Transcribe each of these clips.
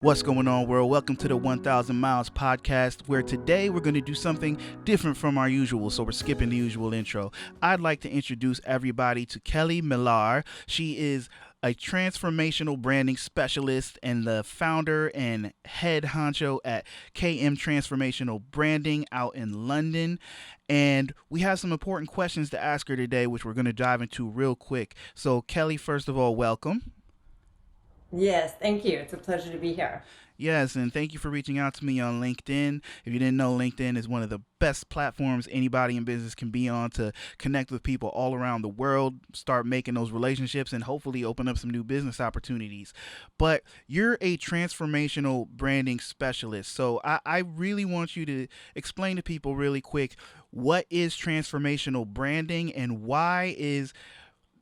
What's going on, world? Welcome to the 1000 Miles podcast, where today we're going to do something different from our usual. So, we're skipping the usual intro. I'd like to introduce everybody to Kelly Millar. She is a transformational branding specialist and the founder and head honcho at KM Transformational Branding out in London. And we have some important questions to ask her today, which we're going to dive into real quick. So, Kelly, first of all, welcome. Yes, thank you. It's a pleasure to be here. Yes, and thank you for reaching out to me on LinkedIn. If you didn't know, LinkedIn is one of the best platforms anybody in business can be on to connect with people all around the world, start making those relationships, and hopefully open up some new business opportunities. But you're a transformational branding specialist. So I really want you to explain to people really quick what is transformational branding and why is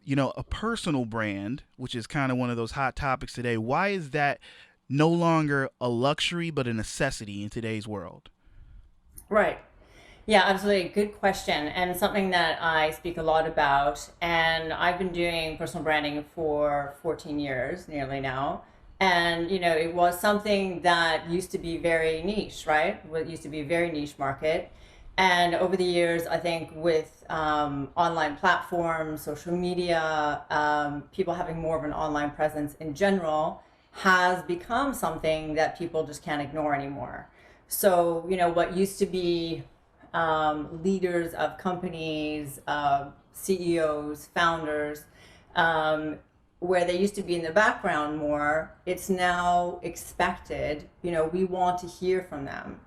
a personal brand, which is kind of one of those hot topics today, why is that no longer a luxury but a necessity in today's world? Right. Yeah, absolutely. Good question. And something that I speak a lot about. And I've been doing personal branding for 14 years, nearly now. And, it was something that used to be very niche, right? It used to be a very niche market. And over the years, I think with online platforms, social media, people having more of an online presence in general has become something that people just can't ignore anymore. So, what used to be leaders of companies, CEOs, founders, um, where they used to be in the background more, it's now expected. We want to hear from them,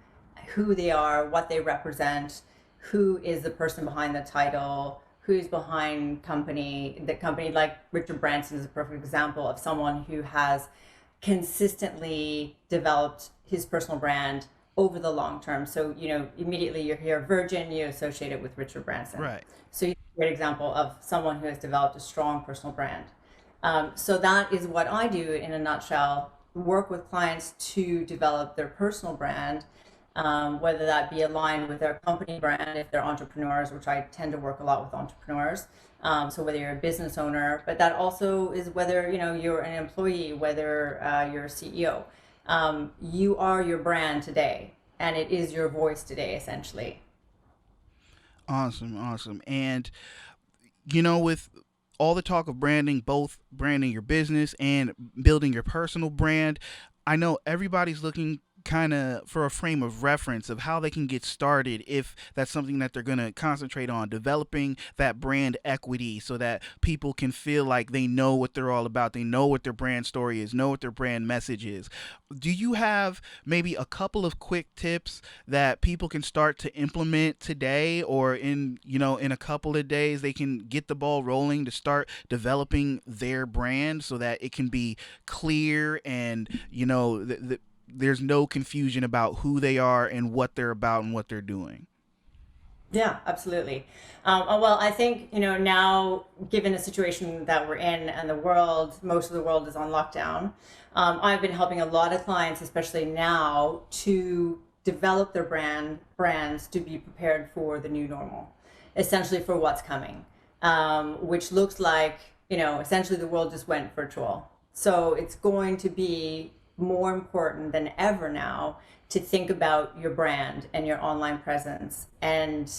who they are, what they represent, who is the person behind the title, who's behind the company. Like Richard Branson is a perfect example of someone who has consistently developed his personal brand over the long term. So, immediately you hear Virgin, you associate it with Richard Branson. Right. So, you're a great example of someone who has developed a strong personal brand. So, that is what I do in a nutshell: work with clients to develop their personal brand, whether that be aligned with their company brand if they're entrepreneurs, which I tend to work a lot with entrepreneurs. So whether you're a business owner, but that also is whether you're an employee, whether you're a CEO. You are your brand today, and it is your voice today, essentially. Awesome, awesome. And with all the talk of branding, both branding your business and building your personal brand, I know everybody's looking kind of for a frame of reference of how they can get started if that's something that they're going to concentrate on developing that brand equity so that people can feel like they know what they're all about, they know what their brand story is, know what their brand message is. Do you have maybe a couple of quick tips that people can start to implement today, or in a couple of days they can get the ball rolling to start developing their brand so that it can be clear and there's no confusion about who they are and what they're about and what they're doing? Yeah, absolutely. Well, I think, now, given the situation that we're in and the world, most of the world is on lockdown. I've been helping a lot of clients, especially now, to develop their brands to be prepared for the new normal, essentially for what's coming, which looks like, essentially the world just went virtual. So it's going to be more important than ever now to think about your brand and your online presence and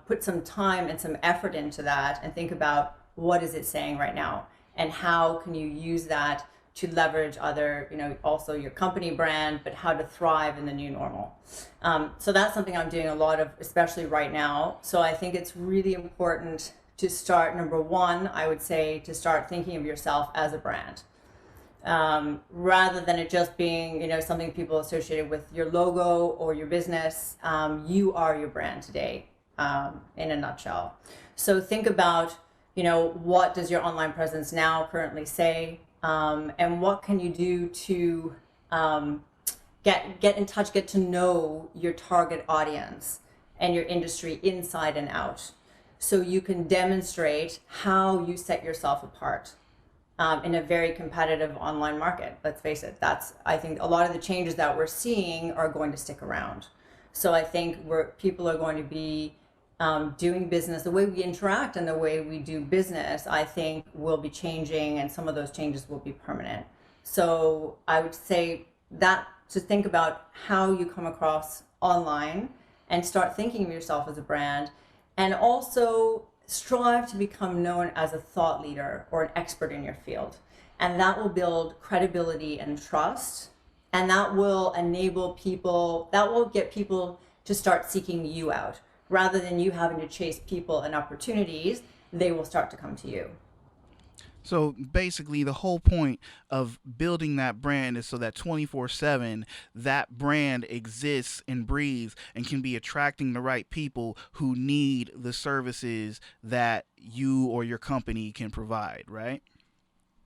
put some time and some effort into that and think about what is it saying right now and how can you use that to leverage other, also your company brand, but how to thrive in the new normal. So that's something I'm doing a lot of, especially right now. So I think it's really important to start, number one, I would say, to start thinking of yourself as a brand, rather than it just being, something people associated with your logo or your business. You are your brand today, in a nutshell. So think about, what does your online presence now currently say, and what can you do to get in touch, get to know your target audience and your industry inside and out, so you can demonstrate how you set yourself apart in a very competitive online market. Let's face it, I think a lot of the changes that we're seeing are going to stick around. So I think people are going to be doing business, the way we interact and the way we do business, I think will be changing, and some of those changes will be permanent. So I would say that to think about how you come across online and start thinking of yourself as a brand, and also strive to become known as a thought leader or an expert in your field. And that will build credibility and trust. And that will enable people, that will get people to start seeking you out. Rather than you having to chase people and opportunities, they will start to come to you. So basically, the whole point of building that brand is so that 24/7, that brand exists and breathes and can be attracting the right people who need the services that you or your company can provide, right?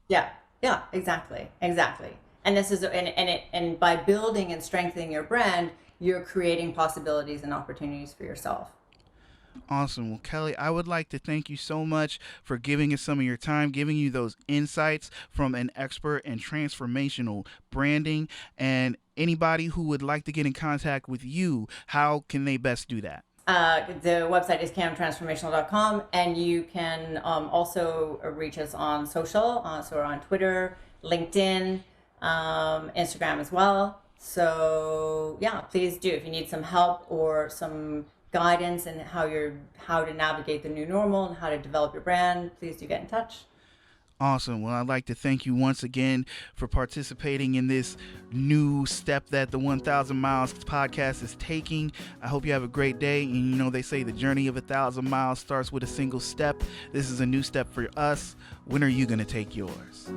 Yeah, yeah, exactly, exactly. And this is and by building and strengthening your brand, you're creating possibilities and opportunities for yourself. Awesome. Well, Kelly, I would like to thank you so much for giving us some of your time, giving you those insights from an expert in transformational branding. And anybody who would like to get in contact with you, how can they best do that? The website is camtransformational.com, and you can also reach us on social. So we're on Twitter, LinkedIn, Instagram as well. So yeah, please do. If you need some help or some guidance in how to navigate the new normal and how to develop your brand, please do get in touch. Awesome. Well, I'd like to thank you once again for participating in this new step that the 1000 Miles podcast is taking. I hope you have a great day. And you know, they say the journey of 1000 miles starts with a single step. This is a new step for us. When are you going to take yours?